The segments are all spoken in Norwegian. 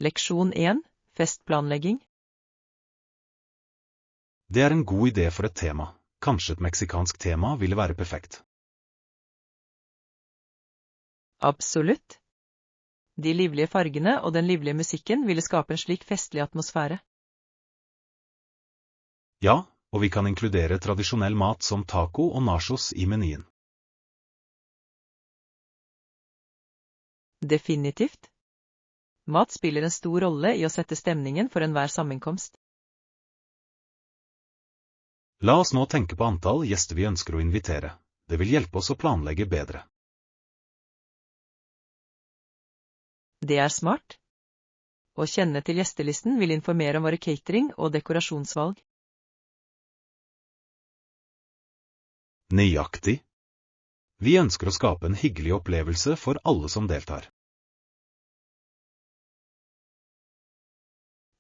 Leksjon 1. Festplanlegging. Det er en god idé for et tema. Kanskje et meksikansk tema ville være perfekt. Absolutt. De livlige fargene og den livlige musikken ville skape en slik festlig atmosfære. Ja, og vi kan inkludere tradisjonell mat som taco og nachos i menyen. Definitivt. Mat spiller en stor rolle i å sette stemningen for enhver sammenkomst. La oss nå tenke på antall gjester vi ønsker å invitere. Det vil hjelpe oss å planlegge bedre. Det er smart. Å kjenne til gjestelisten vil informere om våre catering- og dekorasjonsvalg. Nøyaktig. Vi ønsker å skape en hyggelig opplevelse for alle som deltar.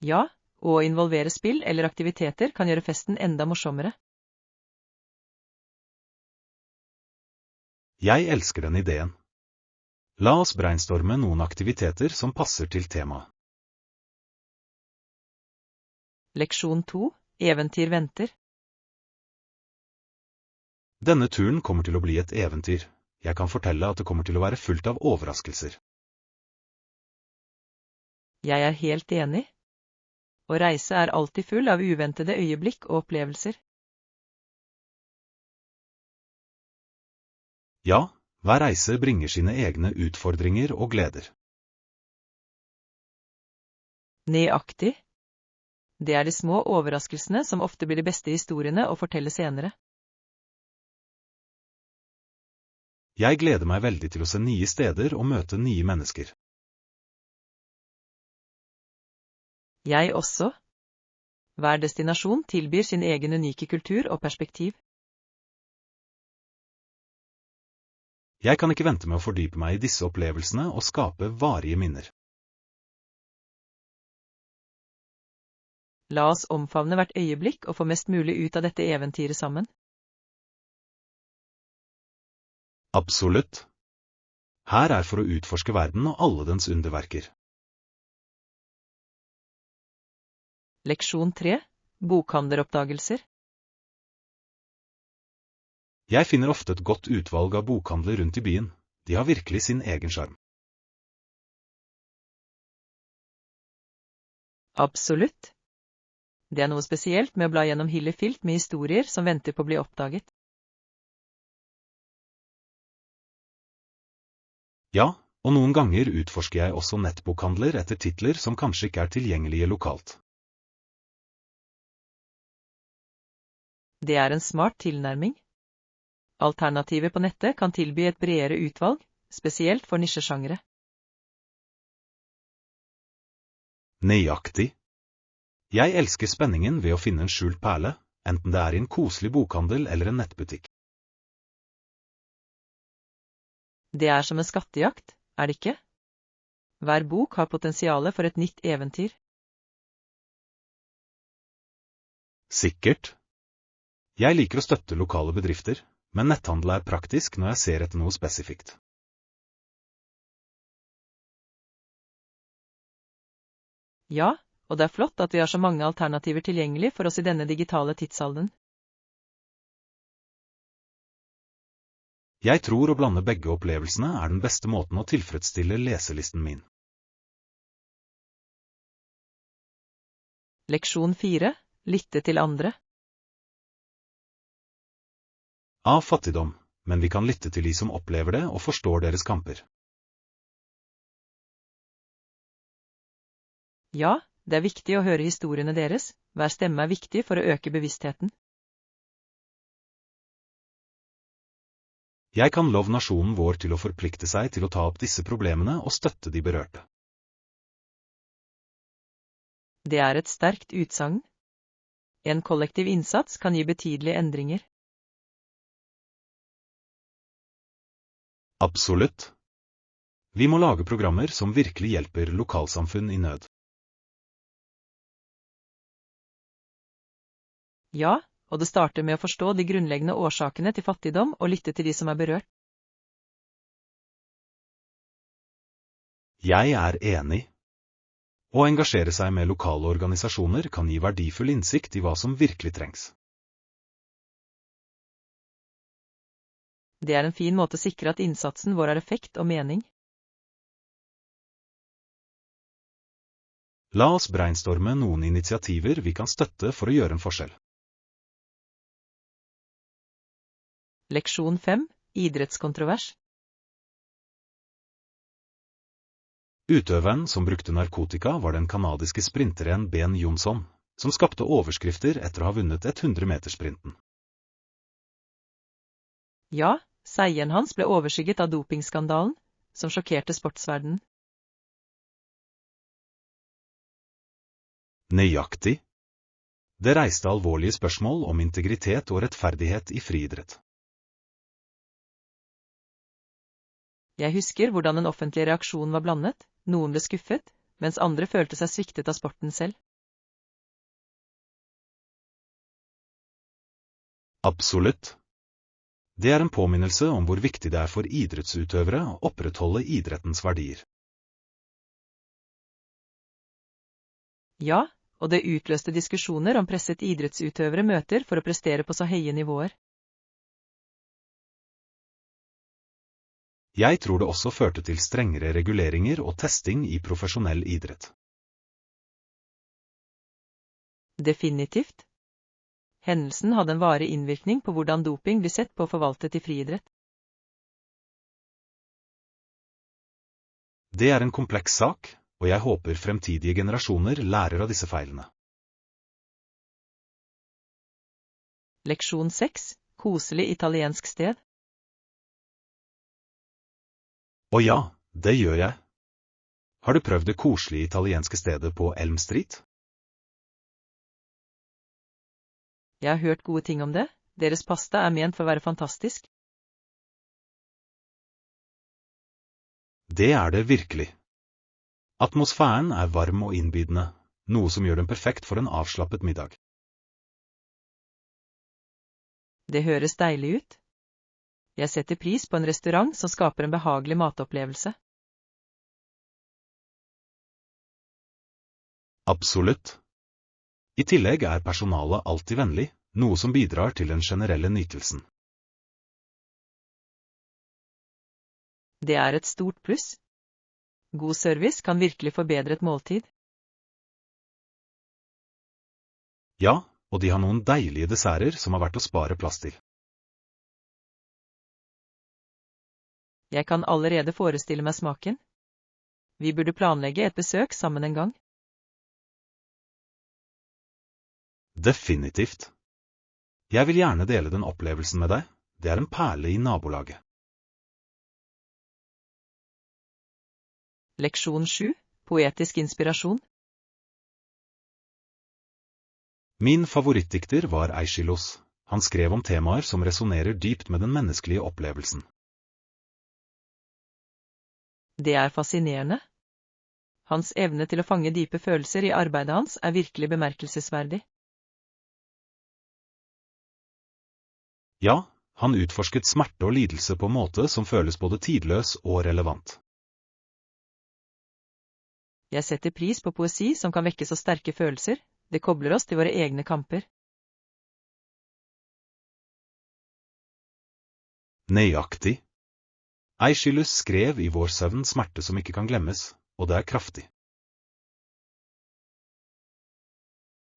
Ja, og å involvere spill eller aktiviteter kan gjøre festen enda morsommere. Jeg elsker den ideen. La oss brainstorme noen aktiviteter som passer til temaet. Leksjon 2. Eventyr venter. Denne turen kommer til å bli et eventyr. Jeg kan fortelle at det kommer til å være fullt av overraskelser. Jeg er helt enig. Å reise er alltid full av uventede øyeblikk og opplevelser. Ja, hver reise bringer sine egne utfordringer og gleder. Nøyaktig. Det er de små overraskelsene som ofte blir de beste historiene å fortelle senere. Jeg gleder meg veldig til å se nye steder og møte nye mennesker. Jeg også. Hver destinasjon tilbyr sin egen unike kultur og perspektiv. Jeg kan ikke vente med å fordype meg i disse opplevelsene og skape varige minner. La oss omfavne hvert øyeblikk og få mest mulig ut av dette eventyret sammen. Absolutt. Her er for å utforske verden og alle dens underverker. Leksjon 3. Bokhandleroppdagelser. Jeg finner ofte et godt utvalg av bokhandler rundt i byen. De har virkelig sin egen sjarm. Absolutt. Det er noe spesielt med å bla gjennom hyller fylt med historier som venter på å bli oppdaget. Ja, og noen ganger utforsker jeg også nettbokhandler etter titler som kanskje ikke er tilgjengelige lokalt. Det er en smart tilnærming. Alternativer på nettet kan tilby et bredere utvalg, spesielt for nisjesjangere. Nøyaktig. Jeg elsker spenningen ved å finne en skjult perle, enten det er i en koselig bokhandel eller en nettbutikk. Det er som en skattejakt, er det ikke? Hver bok har potensiale for et nytt eventyr. Sikkert. Jeg liker å støtte lokale bedrifter, men netthandel er praktisk når jeg ser etter noe spesifikt. Ja, og det er flott at vi har så mange alternativer tilgjengelig for oss i denne digitale tidsalderen. Jeg tror å blande begge opplevelsene er den beste måten å tilfredsstille leselisten min. Leksjon 4. Lytte til andre. Av fattigdom, men vi kan lytte til de som opplever det og forstår deres kamper. Ja, det er viktig å høre historiene deres. Hver stemme er viktig for å øke bevisstheten. Jeg kan love nasjonen vår til å forplikte seg til å ta opp disse problemene og støtte de berørte. Det er et sterkt utsagn. En kollektiv innsats kan gi betydelige endringer. Absolutt. Vi må lage programmer som virkelig hjelper lokalsamfunn i nød. Ja, og det starter med å forstå de grunnleggende årsakene til fattigdom og lytte til de som er berørt. Jeg er enig. Å engasjere seg med lokale organisasjoner kan gi verdifull innsikt i hva som virkelig trengs. Det er en fin måte å sikre at innsatsen vår har effekt og mening. La oss brainstorme noen initiativer vi kan støtte for å gjøre en forskjell. Leksjon 5. Idrettskontrovers. Utøveren som brukte narkotika var den kanadiske sprinteren Ben Johnson, som skapte overskrifter etter å ha vunnet 100-metersprinten. Ja, seieren hans ble overskygget av dopingskandalen, som sjokkerte sportsverdenen. Nøyaktig. Det reiste alvorlige spørsmål om integritet og rettferdighet i friidrett. Jeg husker hvordan den offentlige reaksjonen var blandet, noen ble skuffet, mens andre følte seg sviktet av sporten selv. Absolutt. Det er en påminnelse om hvor viktig det er for idrettsutøvere å opprettholde idrettens verdier. Ja, og det utløste diskusjoner om presset idrettsutøvere møter for å prestere på så høye nivåer. Jeg tror det også førte til strengere reguleringer og testing i profesjonell idrett. Definitivt. Hendelsen hadde en varig innvirkning på hvordan doping blir sett på og forvaltet i friidrett. Det er en kompleks sak, og jeg håper fremtidige generasjoner lærer av disse feilene. Leksjon 6. Koselig italiensk sted. Å ja, det gjør jeg. Har du prøvd det koselige italienske stedet på Elm Street? Jeg har hørt gode ting om det. Deres pasta er ment for å være fantastisk. Det er det virkelig. Atmosfæren er varm og innbydende, noe som gjør den perfekt for en avslappet middag. Det høres deilig ut. Jeg setter pris på en restaurant som skaper en behagelig matopplevelse. Absolutt. I tillegg er personalet alltid vennlig, noe som bidrar til den generelle nytelsen. Det er et stort pluss. God service kan virkelig forbedre et måltid. Ja, og de har noen deilige desserter som har vært å spare plass til. Jeg kan allerede forestille meg smaken. Vi burde planlegge et besøk sammen en gang. Definitivt. Jeg vil gjerne dele den opplevelsen med deg. Det er en perle i nabolaget. Leksjon 7. Poetisk inspirasjon. Min favorittdikter var Aeschylus. Han skrev om temaer som resonerer dypt med den menneskelige opplevelsen. Det er fascinerende. Hans evne til å fange dype følelser i arbeidet hans er virkelig bemerkelsesverdig. Ja, han utforsket smerte og lidelse på en måte som føles både tidløs og relevant. Jeg setter pris på poesi som kan vekke så sterke følelser. Det kobler oss til våre egne kamper. Nøyaktig. Aeschylus skrev i Vår søvn smerte som ikke kan glemmes, og det er kraftig.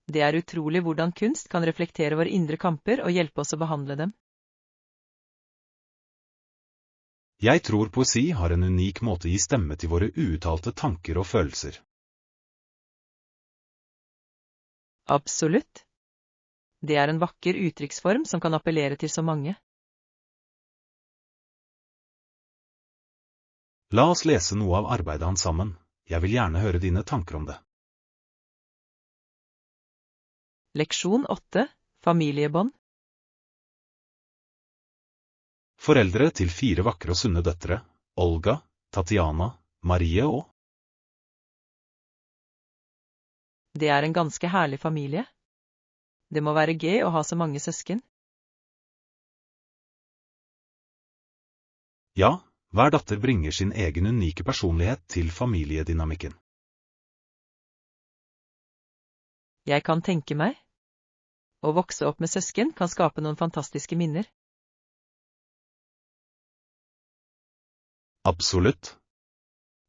Det er utrolig hvordan kunst kan reflektere våre indre kamper og hjelpe oss å behandle dem. Jeg tror poesi har en unik måte å gi stemme til våre uuttalte tanker og følelser. Absolutt. Det er en vakker uttrykksform som kan appellere til så mange. La oss lese noe av arbeidet hans sammen. Jeg vil gjerne høre dine tanker om det. Leksjon 8. Familiebånd. Foreldre til 4 vakre og sunne døtre, Olga, Tatiana, Marie og… Det er en ganske herlig familie. Det må være gøy å ha så mange søsken. Ja, hver datter bringer sin egen unike personlighet til familiedynamikken. Jeg kan tenke meg. Å vokse opp med søsken kan skape noen fantastiske minner. Absolutt.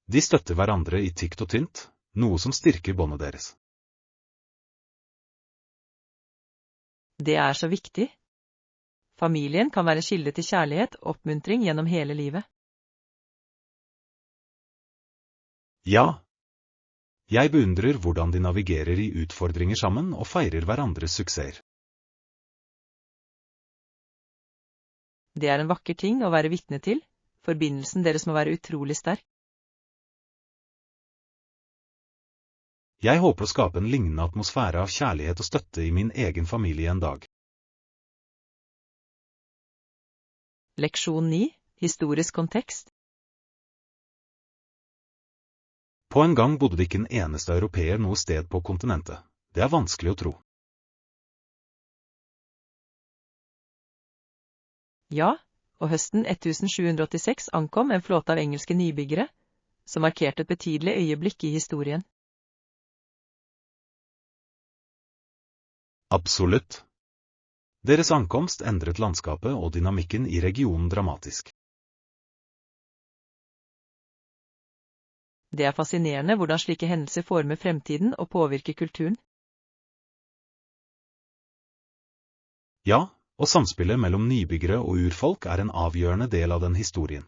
De støtter hverandre i tykt og tynt, noe som styrker båndet deres. Det er så viktig. Familien kan være kilde til kjærlighet og oppmuntring gjennom hele livet. Ja. Jeg beundrer hvordan de navigerer i utfordringer sammen og feirer hverandres suksesser. Det er en vakker ting å være vitne til. Forbindelsen deres må være utrolig sterk. Jeg håper å skape en lignende atmosfære av kjærlighet og støtte i min egen familie en dag. Leksjon 9. Historisk kontekst. På en gang bodde det ikke en eneste europeer noe sted på kontinentet. Det er vanskelig å tro. Ja, og høsten 1786 ankom en flåte av engelske nybyggere, som markerte et betydelig øyeblikk i historien. Absolutt. Deres ankomst endret landskapet og dynamikken i regionen dramatisk. Det er fascinerende hvordan slike hendelser former fremtiden og påvirker kulturen. Ja, og samspillet mellom nybyggere og urfolk er en avgjørende del av den historien.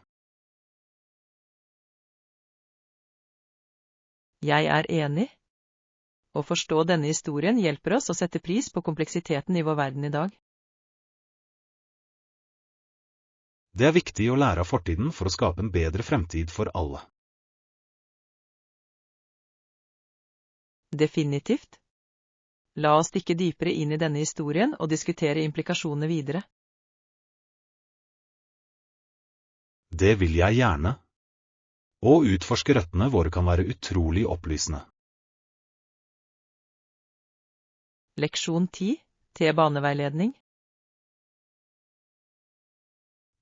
Jeg er enig. Å forstå denne historien hjelper oss å sette pris på kompleksiteten i vår verden i dag. Det er viktig å lære av fortiden for å skape en bedre fremtid for alle. Definitivt. La oss dykke dypere inn i denne historien og diskutere implikasjonene videre. Det vil jeg gjerne. Å utforske røttene våre kan være utrolig opplysende. Leksjon 10. T-baneveiledning.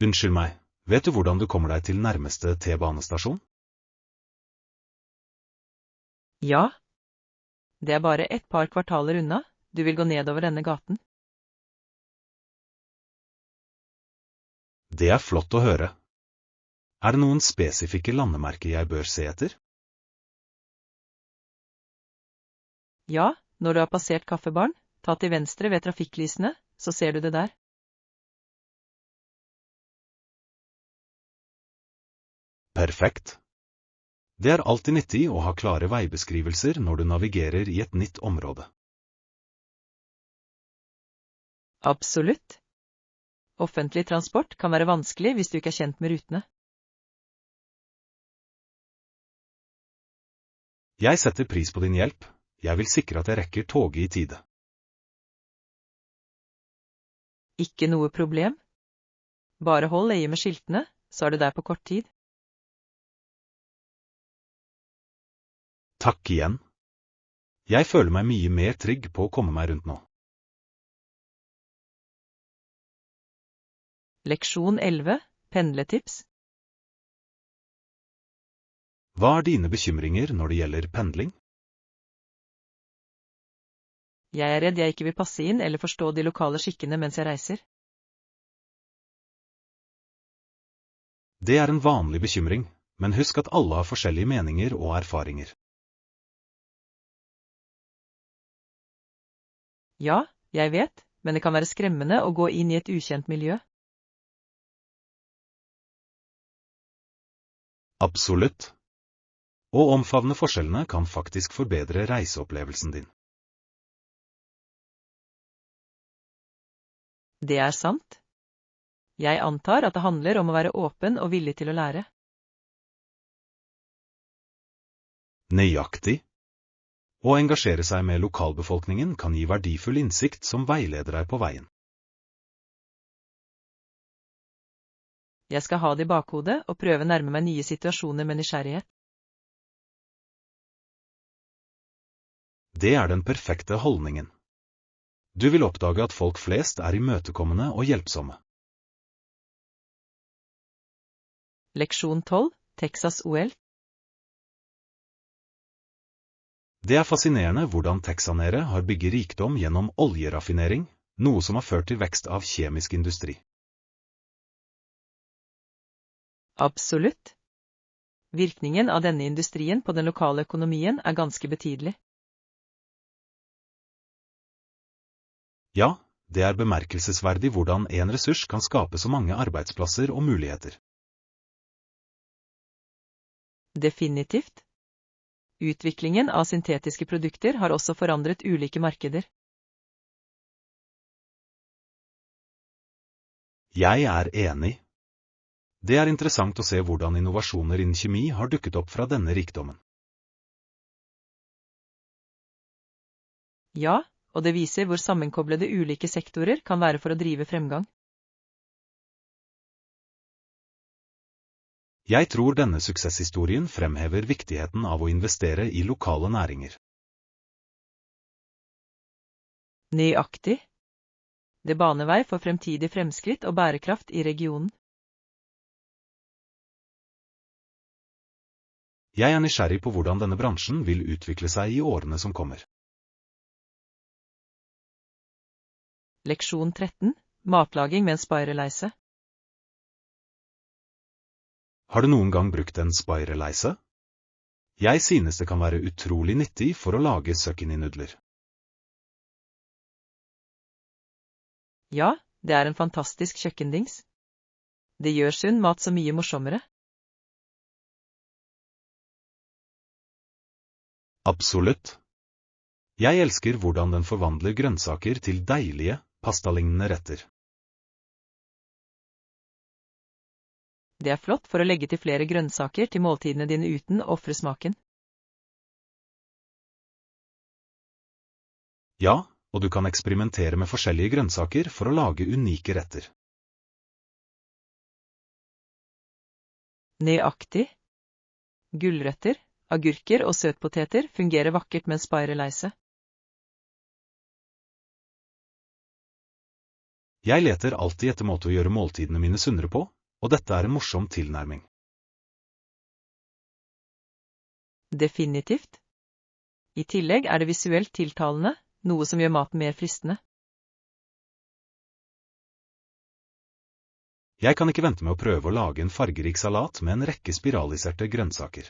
Unnskyld meg, vet du hvordan du kommer deg til nærmeste T-banestasjon? Ja. Det er bare et par kvartaler unna. Du vil gå nedover denne gaten. Det er flott å høre. Er det noen spesifikke landemerker jeg bør se etter? Ja, når du har passert kaffebaren, ta til venstre ved trafikklysene, så ser du det der. Perfekt. Det er alltid nyttig å ha klare veibeskrivelser når du navigerer i et nytt område. Absolutt. Offentlig transport kan være vanskelig hvis du ikke er kjent med rutene. Jeg setter pris på din hjelp. Jeg vil sikre at jeg rekker toget i tide. Ikke noe problem. Bare hold øye med skiltene, så er du der på kort tid. Takk igjen. Jeg føler meg mye mer trygg på å komme meg rundt nå. Leksjon 11. Pendletips. Hva er dine bekymringer når det gjelder pendling? Jeg er redd jeg ikke vil passe inn eller forstå de lokale skikkene mens jeg reiser. Det er en vanlig bekymring, men husk at alle har forskjellige meninger og erfaringer. Ja, jeg vet, men det kan være skremmende å gå inn i et ukjent miljø. Absolutt. Å omfavne forskjellene kan faktisk forbedre reiseopplevelsen din. Det er sant. Jeg antar at det handler om å være åpen og villig til å lære. Nøyaktig. Å engasjere seg med lokalbefolkningen kan gi verdifull innsikt som veileder deg på veien. Jeg skal ha det i bakhodet og prøve å nærme meg nye situasjoner med nysgjerrighet. Det er den perfekte holdningen. Du vil oppdage at folk flest er imøtekommende og hjelpsomme. Leksjon 12. Texas OL. Det er fascinerende hvordan texanere har bygget rikdom gjennom oljeraffinering, noe som har ført til vekst av kjemisk industri. Absolutt. Virkningen av denne industrien på den lokale økonomien er ganske betydelig. Ja, det er bemerkelsesverdig hvordan en ressurs kan skape så mange arbeidsplasser og muligheter. Definitivt. Utviklingen av syntetiske produkter har også forandret ulike markeder. Jeg er enig. Det er interessant å se hvordan innovasjoner innen kjemi har dukket opp fra denne rikdommen. Ja, og det viser hvor sammenkoblede ulike sektorer kan være for å drive fremgang. Jeg tror denne suksesshistorien fremhever viktigheten av å investere i lokale næringer. Nøyaktig. Det baner vei for fremtidig fremskritt og bærekraft i regionen. Jeg er nysgjerrig på hvordan denne bransjen vil utvikle seg i årene som kommer. Leksjon 13. Matlaging med en spireleise. Har du noen gang brukt en spireleise? Jeg synes det kan være utrolig nyttig for å lage zucchini-nudler. Ja, det er en fantastisk kjøkkendings. Det gjør sunn mat så mye morsommere. Absolutt. Jeg elsker hvordan den forvandler grønnsaker til deilige, pastalignende retter. Det er flott for å legge til flere grønnsaker til måltidene dine uten å ofre smaken. Ja, og du kan eksperimentere med forskjellige grønnsaker for å lage unike retter. Nøyaktig. Gulrøtter, agurker og søtpoteter fungerer vakkert med en spireleise. Jeg leter alltid etter måte å gjøre måltidene mine sunnere på, og dette er en morsom tilnærming. Definitivt. I tillegg er det visuelt tiltalende, noe som gjør maten mer fristende. Jeg kan ikke vente med å prøve å lage en fargerik salat med en rekke spiraliserte grønnsaker.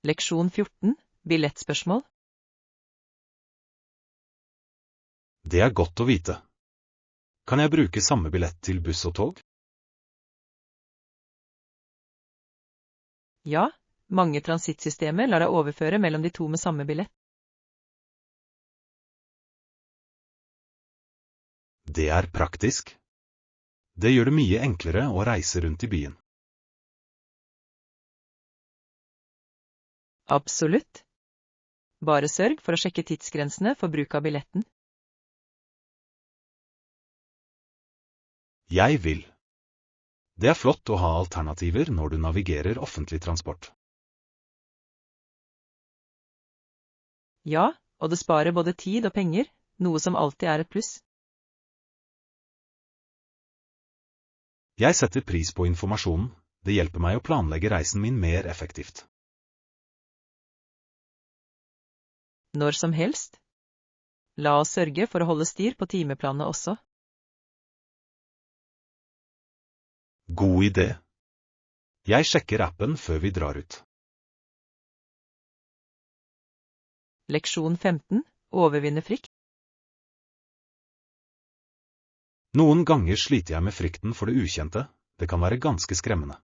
Leksjon 14. Billettspørsmål. Det er godt å vite. Kan jeg bruke samme billett til buss og tog? Ja, mange transittsystemer lar deg overføre mellom de to med samme billett. Det er praktisk. Det gjør det mye enklere å reise rundt i byen. Absolutt. Bare sørg for å sjekke tidsgrensene for bruk av billetten. Jeg vil. Det er flott å ha alternativer når du navigerer offentlig transport. Ja, og det sparer både tid og penger, noe som alltid er et pluss. Jeg setter pris på informasjonen, det hjelper meg å planlegge reisen min mer effektivt. Når som helst. La oss sørge for å holde styr på timeplanene også. God idé. Jeg sjekker appen før vi drar ut. Leksjon 15. Overvinne frykt. Noen ganger sliter jeg med frykten for det ukjente, det kan være ganske skremmende.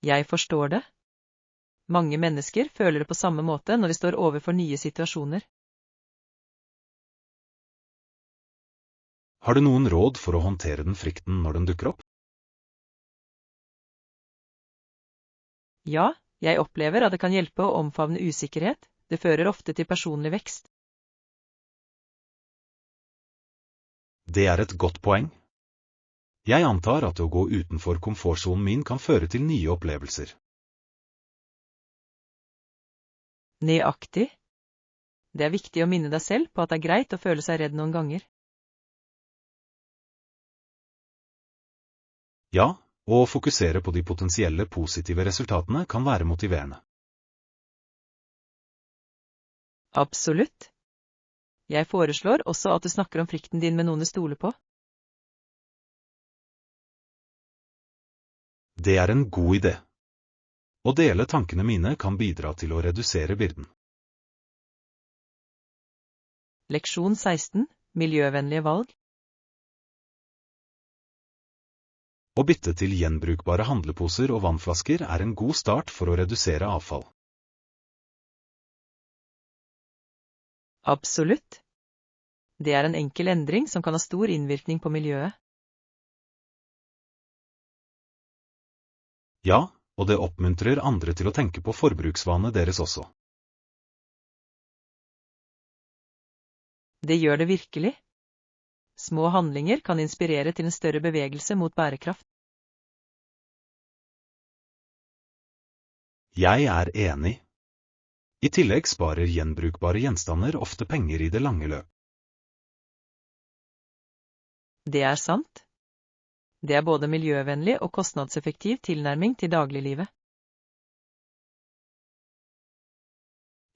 Jeg forstår det. Mange mennesker føler det på samme måte når de står overfor nye situasjoner. Har du noen råd for å håndtere den frykten når den dukker opp? Ja, jeg opplever at det kan hjelpe å omfavne usikkerhet, det fører ofte til personlig vekst. Det er et godt poeng. Jeg antar at å gå utenfor komfortsonen min kan føre til nye opplevelser. Nøyaktig. Det er viktig å minne deg selv på at det er greit å føle seg redd noen ganger. Ja, og å fokusere på de potensielle positive resultatene kan være motiverende. Absolutt. Jeg foreslår også at du snakker om frykten din med noen du stoler på. Det er en god idé. Å dele tankene mine kan bidra til å redusere byrden. Leksjon 16. Miljøvennlige valg. Å bytte til gjenbrukbare handleposer og vannflasker er en god start for å redusere avfall. Absolutt. Det er en enkel endring som kan ha stor innvirkning på miljøet. Ja, og det oppmuntrer andre til å tenke på forbruksvanene deres også. Det gjør det virkelig. Små handlinger kan inspirere til en større bevegelse mot bærekraft. Jeg er enig. I tillegg sparer gjenbrukbare gjenstander ofte penger i det lange løp. Det er sant. Det er både miljøvennlig og kostnadseffektiv tilnærming til dagliglivet.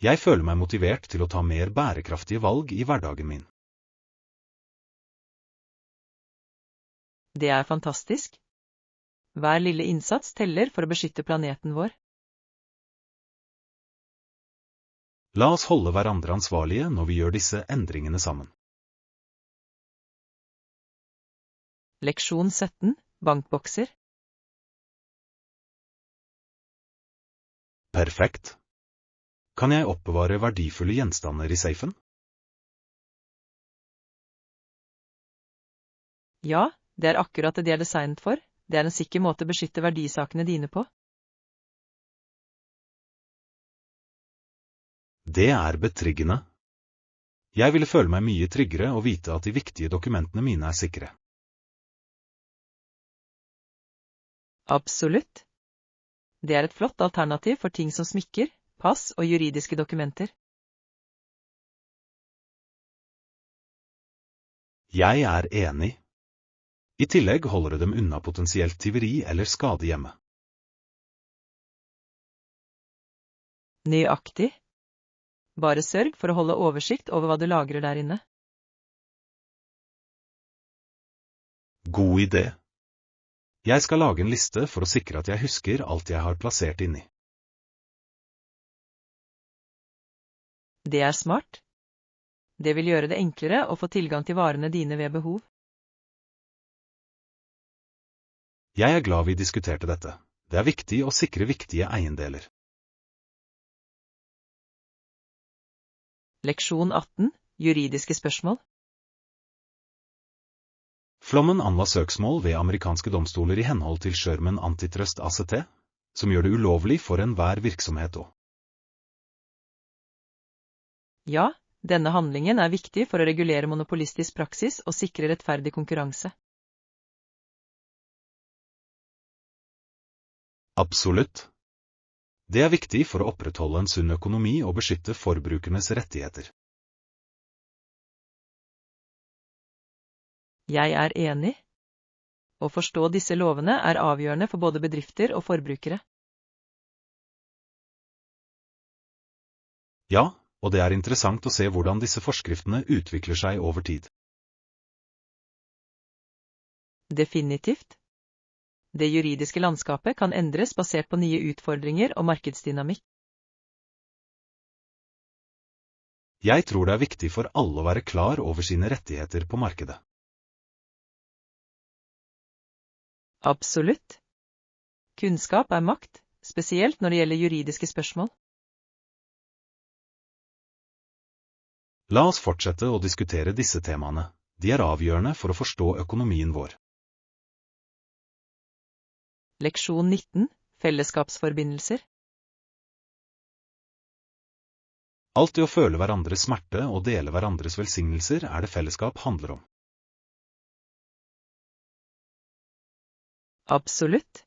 Jeg føler meg motivert til å ta mer bærekraftige valg i hverdagen min. Det er fantastisk. Hver lille innsats teller for å beskytte planeten vår. La oss holde hverandre ansvarlige når vi gjør disse endringene sammen. Leksjon 17. Bankbokser. Perfekt. Kan jeg oppbevare verdifulle gjenstander i safen? Ja, det er akkurat det de er designet for. Det er en sikker måte å beskytte verdisakene dine på. Det er betryggende. Jeg ville føle meg mye tryggere å vite at de viktige dokumentene mine er sikre. Absolutt. Det er et flott alternativ for ting som smykker, pass og juridiske dokumenter. Jeg er enig. I tillegg holder det dem unna potensielt tyveri eller skade hjemme. Nøyaktig. Bare sørg for å holde oversikt over hva du lagrer der inne. God idé. Jeg skal lage en liste for å sikre at jeg husker alt jeg har plassert inni. Det er smart. Det vil gjøre det enklere å få tilgang til varene dine ved behov. Jeg er glad vi diskuterte dette. Det er viktig å sikre viktige eiendeler. Leksjon 18. Juridiske spørsmål. Flommen anla søksmål ved amerikanske domstoler i henhold til Sherman Antitrust ACT, som gjør det ulovlig for enhver virksomhet å. Ja, denne handlingen er viktig for å regulere monopolistisk praksis og sikre rettferdig konkurranse. Absolutt. Det er viktig for å opprettholde en sunn økonomi og beskytte forbrukernes rettigheter. Jeg er enig. Å forstå disse lovene er avgjørende for både bedrifter og forbrukere. Ja, og det er interessant å se hvordan disse forskriftene utvikler seg over tid. Definitivt. Det juridiske landskapet kan endres basert på nye utfordringer og markedsdynamikk. Jeg tror det er viktig for alle å være klar over sine rettigheter på markedet. Absolutt. Kunnskap er makt, spesielt når det gjelder juridiske spørsmål. La oss fortsette å diskutere disse temaene. De er avgjørende for å forstå økonomien vår. Leksjon 19. Fellesskapsforbindelser. Alt det å føle hverandres smerte og dele hverandres velsignelser er det fellesskap handler om. Absolutt.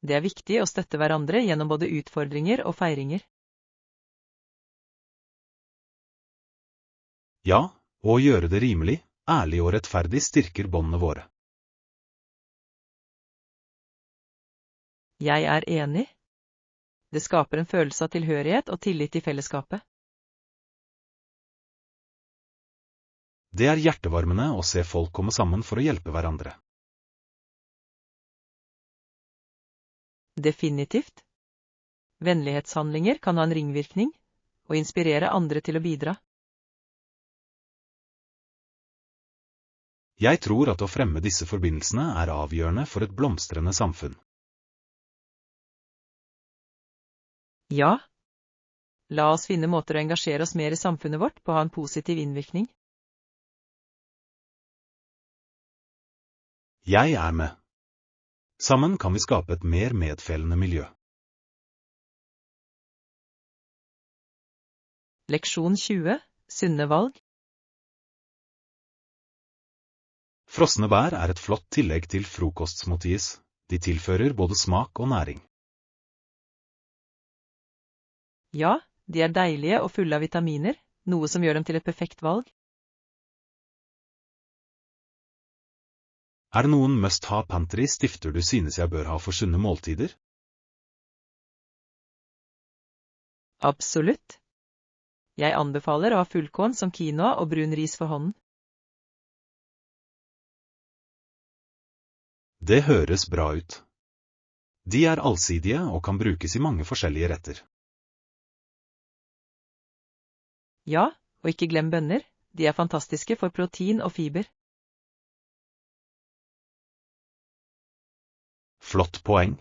Det er viktig å støtte hverandre gjennom både utfordringer og feiringer. Ja, og å gjøre det rimelig, ærlig og rettferdig styrker båndene våre. Jeg er enig. Det skaper en følelse av tilhørighet og tillit til fellesskapet. Det er hjertevarmende å se folk komme sammen for å hjelpe hverandre. Definitivt. Vennlighetshandlinger kan ha en ringvirkning, og inspirere andre til å bidra. Jeg tror at å fremme disse forbindelsene er avgjørende for et blomstrende samfunn. Ja. La oss finne måter å engasjere oss mer i samfunnet vårt på å ha en positiv innvirkning. Jeg er med. Sammen kan vi skape et mer medfølende miljø. Leksjon 20. Sunne valg. Frosne bær er et flott tillegg til frokostsmoothies. De tilfører både smak og næring. Ja, de er deilige og fulle av vitaminer, noe som gjør dem til et perfekt valg. Er det noen must-ha-pantry-stifter du synes jeg bør ha for sunne måltider? Absolutt. Jeg anbefaler å ha fullkorn som quinoa og brun ris for hånden. Det høres bra ut. De er allsidige og kan brukes i mange forskjellige retter. Ja, og ikke glem bønner, de er fantastiske for protein og fiber. Flott poeng.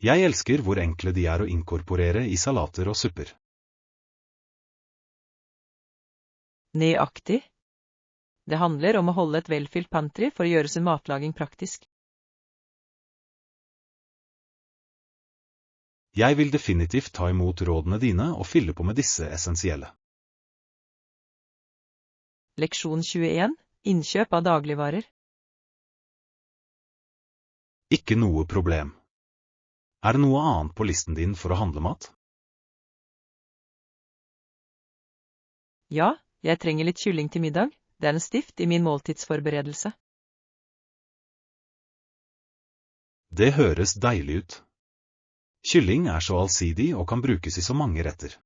Jeg elsker hvor enkle de er å inkorporere i salater og supper. Nøyaktig. Det handler om å holde et velfylt pantry for å gjøre sin matlaging praktisk. Jeg vil definitivt ta imot rådene dine og fylle på med disse essensielle. Leksjon 21. Innkjøp av dagligvarer. Ikke noe problem. Er det noe annet på listen din for å handle mat? Ja, jeg trenger litt kylling til middag. Det er en stift i min måltidsforberedelse. Det høres deilig ut. Kylling er så allsidig og kan brukes i så mange retter.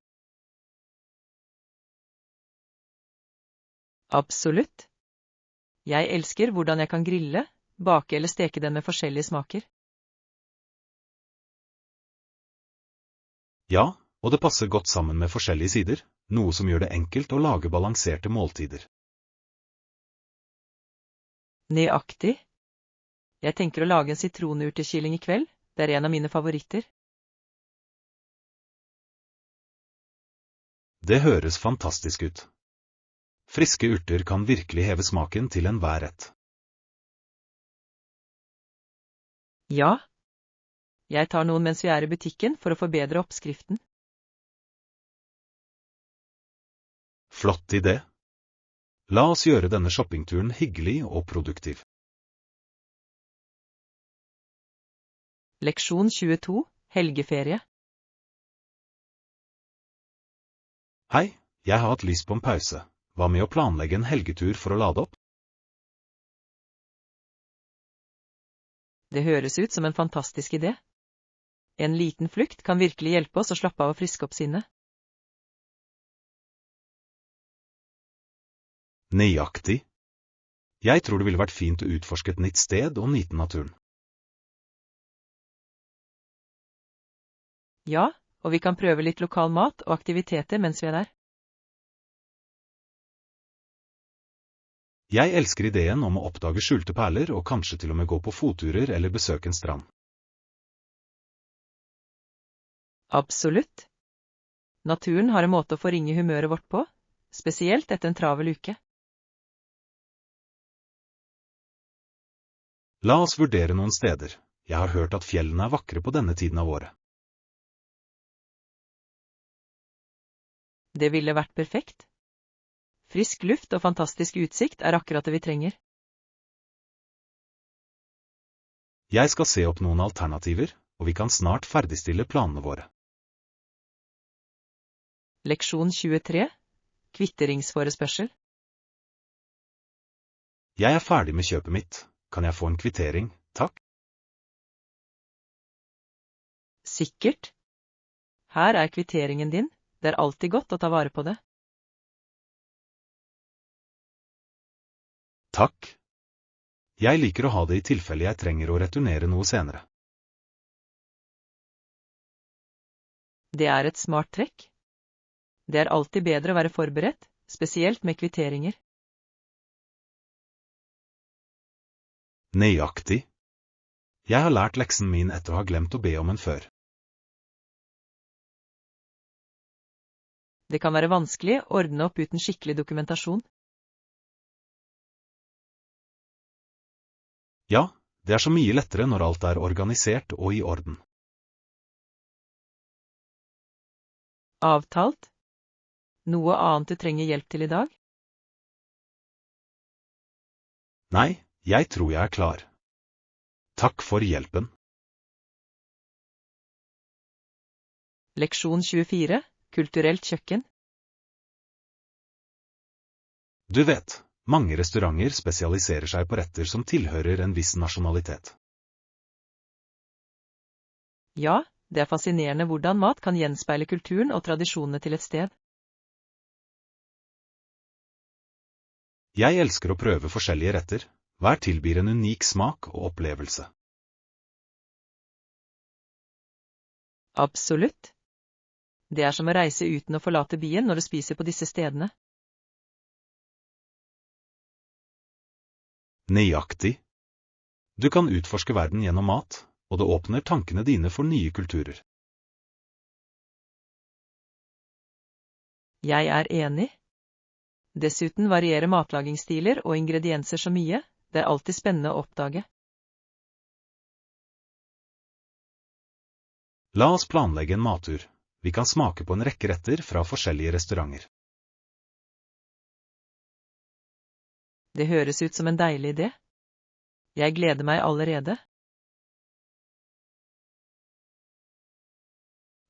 Absolutt. Jeg elsker hvordan jeg kan grille, bake eller steke den med forskjellige smaker. Ja, og det passer godt sammen med forskjellige sider, noe som gjør det enkelt å lage balanserte måltider. Nøyaktig. Jeg tenker å lage en sitronurtekylling i kveld. Det er en av mine favoritter. Det høres fantastisk ut. Friske urter kan virkelig heve smaken til enhver rett. Ja. Jeg tar noen mens vi er i butikken for å forbedre oppskriften. Flott idé. La oss gjøre denne shoppingturen hyggelig og produktiv. Leksjon 22. Helgeferie. Hei, jeg har hatt lyst på en pause. Hva med å planlegge en helgetur for å lade opp? Det høres ut som en fantastisk idé. En liten flukt kan virkelig hjelpe oss å slappe av og friske opp sinnet. Nøyaktig. Jeg tror det ville vært fint å utforske et nytt sted og nyte naturen. Ja, og vi kan prøve litt lokal mat og aktiviteter mens vi er der. Jeg elsker ideen om å oppdage skjulte perler og kanskje til og med gå på fotturer eller besøke en strand. Absolutt. Naturen har en måte å forringe humøret vårt på, spesielt etter en travel uke. La oss vurdere noen steder. Jeg har hørt at fjellene er vakre på denne tiden av året. Det ville vært perfekt. Frisk luft og fantastisk utsikt er akkurat det vi trenger. Jeg skal se opp noen alternativer, og vi kan snart ferdigstille planene våre. Leksjon 23. Kvitteringsforespørsel. Jeg er ferdig med kjøpet mitt. Kan jeg få en kvittering, takk? Sikkert. Her er kvitteringen din, det er alltid godt å ta vare på det. Takk. Jeg liker å ha det i tilfelle jeg trenger å returnere noe senere. Det er et smart trekk. Det er alltid bedre å være forberedt, spesielt med kvitteringer. Nøyaktig. Jeg har lært leksen min etter å ha glemt å be om en før. Det kan være vanskelig å ordne opp uten skikkelig dokumentasjon. Ja, det er så mye lettere når alt er organisert og i orden. Avtalt. Noe annet du trenger hjelp til i dag? Nei, jeg tror jeg er klar. Takk for hjelpen. Leksjon 24. Kulturelt kjøkken. Du vet, mange restauranter spesialiserer seg på retter som tilhører en viss nasjonalitet. Ja, det er fascinerende hvordan mat kan gjenspeile kulturen og tradisjonene til et sted. Jeg elsker å prøve forskjellige retter. Hver tilbyr en unik smak og opplevelse. Absolutt. Det er som å reise uten å forlate byen når du spiser på disse stedene. Nøyaktig. Du kan utforske verden gjennom mat, og det åpner tankene dine for nye kulturer. Jeg er enig. Dessuten varierer matlagingsstiler og ingredienser så mye, det er alltid spennende å oppdage. La oss planlegge en mattur. Vi kan smake på en rekke retter fra forskjellige restauranter. Det høres ut som en deilig idé. Jeg gleder meg allerede.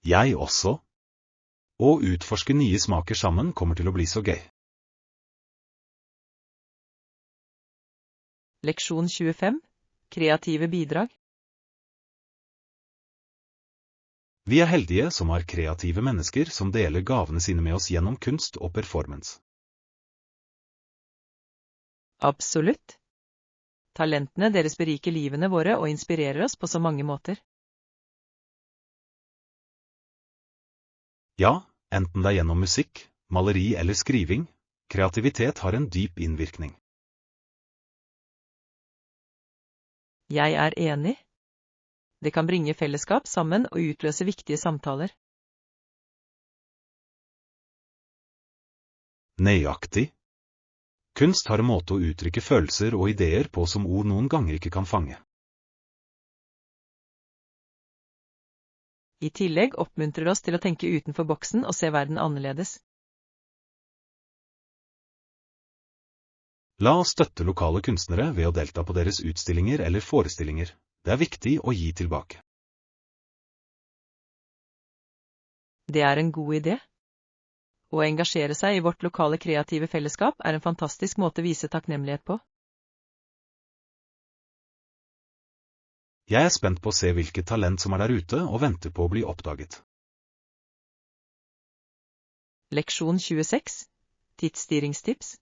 Jeg også. Å utforske nye smaker sammen kommer til å bli så gøy. Leksjon 25. Kreative bidrag. Vi er heldige som har kreative mennesker som deler gavene sine med oss gjennom kunst og performance. Absolutt. Talentene deres beriker livene våre og inspirerer oss på så mange måter. Ja, enten det er gjennom musikk, maleri eller skriving, kreativitet har en dyp innvirkning. Jeg er enig. Det kan bringe fellesskap sammen og utløse viktige samtaler. Nøyaktig. Kunst har en måte å uttrykke følelser og ideer på som ord noen ganger ikke kan fange. I tillegg oppmuntrer oss til å tenke utenfor boksen og se verden annerledes. La oss støtte lokale kunstnere ved å delta på deres utstillinger eller forestillinger. Det er viktig å gi tilbake. Det er en god idé. Å engasjere seg i vårt lokale kreative fellesskap er en fantastisk måte å vise takknemlighet på. Jeg er spent på å se hvilket talent som er der ute og venter på å bli oppdaget. Leksjon 26. Tidsstyringstips.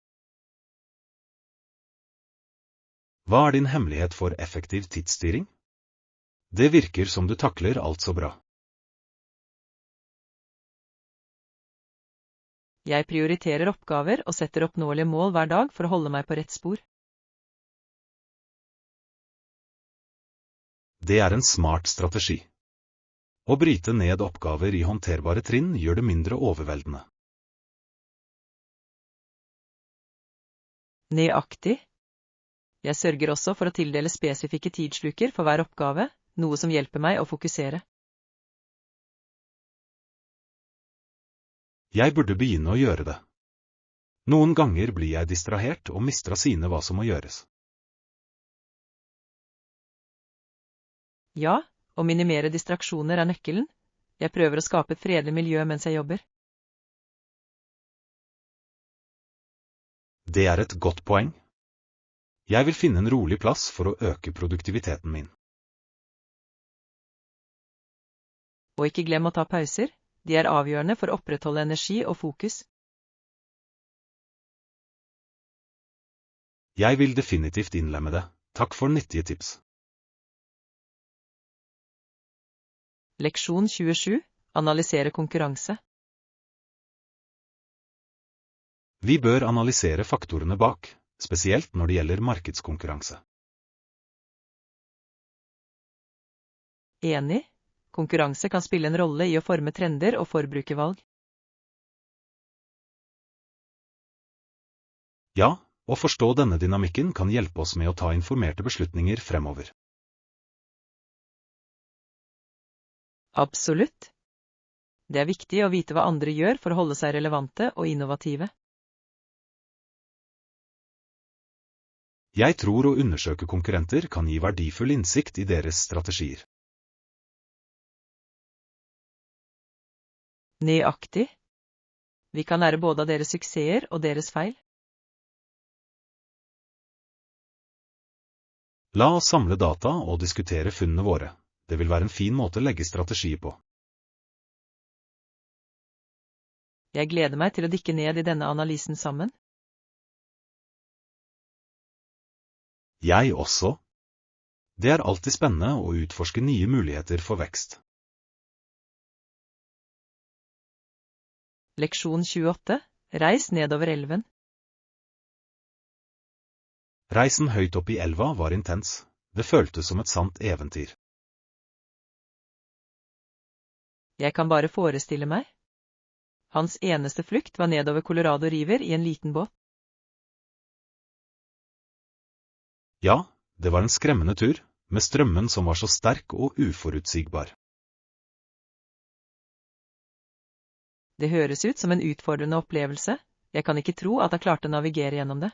Hva er din hemmelighet for effektiv tidsstyring? Det virker som du takler alt så bra. Jeg prioriterer oppgaver og setter oppnåelige mål hver dag for å holde meg på rett spor. Det er en smart strategi. Å bryte ned oppgaver i håndterbare trinn gjør det mindre overveldende. Nøyaktig. Jeg sørger også for å tildele spesifikke tidssluker for hver oppgave, noe som hjelper meg å fokusere. Jeg burde begynne å gjøre det. Noen ganger blir jeg distrahert og mister av syne hva som må gjøres. Ja, å minimere distraksjoner er nøkkelen. Jeg prøver å skape et fredelig miljø mens jeg jobber. Det er et godt poeng. Jeg vil finne en rolig plass for å øke produktiviteten min. Og ikke glem å ta pauser, de er avgjørende for å opprettholde energi og fokus. Jeg vil definitivt innlemme det. Takk for nyttige tips. Leksjon 27. Analysere konkurranse. Vi bør analysere faktorene bak, spesielt når det gjelder markedskonkurranse. Enig. Konkurranse kan spille en rolle i å forme trender og forbrukervalg. Ja, å forstå denne dynamikken kan hjelpe oss med å ta informerte beslutninger fremover. Absolutt. Det er viktig å vite hva andre gjør for å holde seg relevante og innovative. Jeg tror å undersøke konkurrenter kan gi verdifull innsikt i deres strategier. Nøyaktig. Vi kan lære både av deres suksesser og deres feil. La oss samle data og diskutere funnene våre. Det vil være en fin måte å legge strategier på. Jeg gleder meg til å dykke ned i denne analysen sammen. Jeg også. Det er alltid spennende å utforske nye muligheter for vekst. Leksjon 28. Reis nedover elven. Reisen høyt opp i elva var intens. Det føltes som et sant eventyr. Jeg kan bare forestille meg. Hans eneste flukt var nedover Colorado River i en liten båt. Ja, det var en skremmende tur, med strømmen som var så sterk og uforutsigbar. Det høres ut som en utfordrende opplevelse. Jeg kan ikke tro at jeg klarte å navigere gjennom det.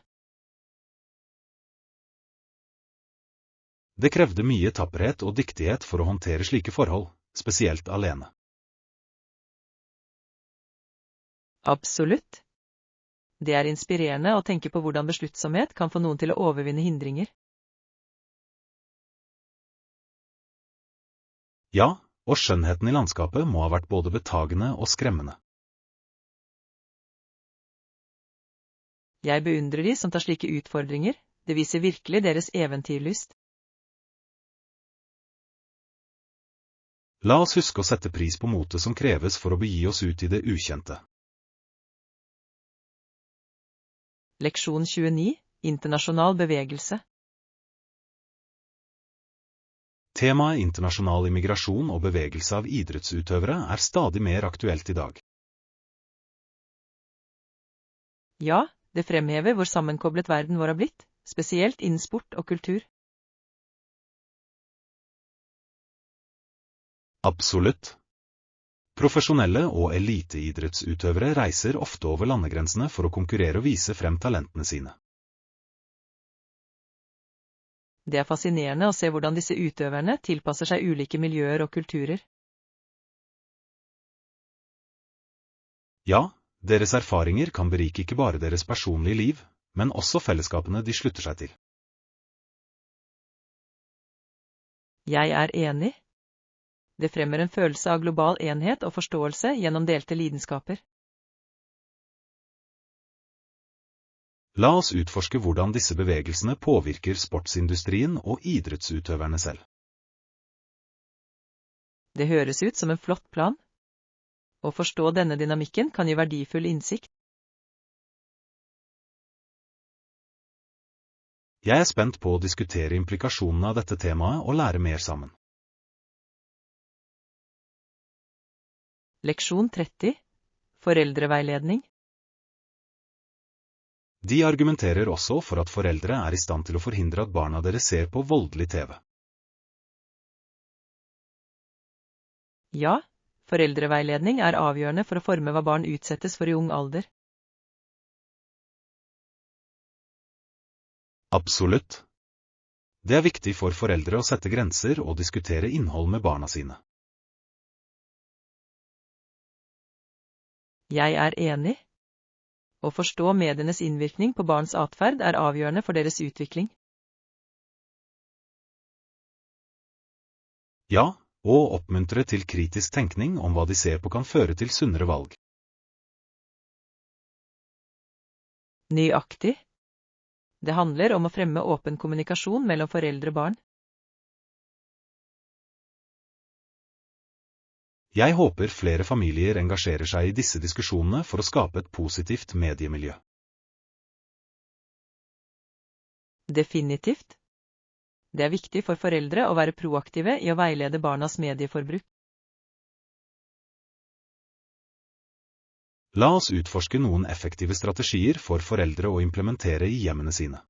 Det krevde mye tapperhet og dyktighet for å håndtere slike forhold, spesielt alene. Absolutt. Det er inspirerende å tenke på hvordan besluttsomhet kan få noen til å overvinne hindringer. Ja, og skjønnheten i landskapet må ha vært både betagende og skremmende. Jeg beundrer de som tar slike utfordringer. Det viser virkelig deres eventyrlyst. La oss huske å sette pris på motet som kreves for å begi oss ut i det ukjente. Leksjon 29. Internasjonal bevegelse. Temaet internasjonal immigrasjon og bevegelse av idrettsutøvere er stadig mer aktuelt i dag. Ja, det fremhever hvor sammenkoblet verden vår har blitt, spesielt innen sport og kultur. Absolutt. Profesjonelle og eliteidrettsutøvere reiser ofte over landegrensene for å konkurrere og vise frem talentene sine. Det er fascinerende å se hvordan disse utøverne tilpasser seg ulike miljøer og kulturer. Ja, deres erfaringer kan berike ikke bare deres personlige liv, men også fellesskapene de slutter seg til. Jeg er enig. Det fremmer en følelse av global enhet og forståelse gjennom delte lidenskaper. La oss utforske hvordan disse bevegelsene påvirker sportsindustrien og idrettsutøverne selv. Det høres ut som en flott plan. Å forstå denne dynamikken kan gi verdifull innsikt. Jeg er spent på å diskutere implikasjonene av dette temaet og lære mer sammen. Leksjon 30. Foreldreveiledning. De argumenterer også for at foreldre er i stand til å forhindre at barna deres ser på voldelig TV. Ja, foreldreveiledning er avgjørende for å forme hva barn utsettes for i ung alder. Absolutt. Det er viktig for foreldre å sette grenser og diskutere innhold med barna sine. Jeg er enig. Å forstå medienes innvirkning på barns atferd er avgjørende for deres utvikling. Ja, Og oppmuntre til kritisk tenkning om hva de ser på kan føre til sunnere valg. Nøyaktig. Det handler om å fremme åpen kommunikasjon mellom foreldre og barn. Jeg håper flere familier engasjerer seg i disse diskusjonene for å skape et positivt mediemiljø. Definitivt. Det er viktig for foreldre å være proaktive i å veilede barnas medieforbruk. La oss utforske noen effektive strategier for foreldre å implementere i hjemmene sine.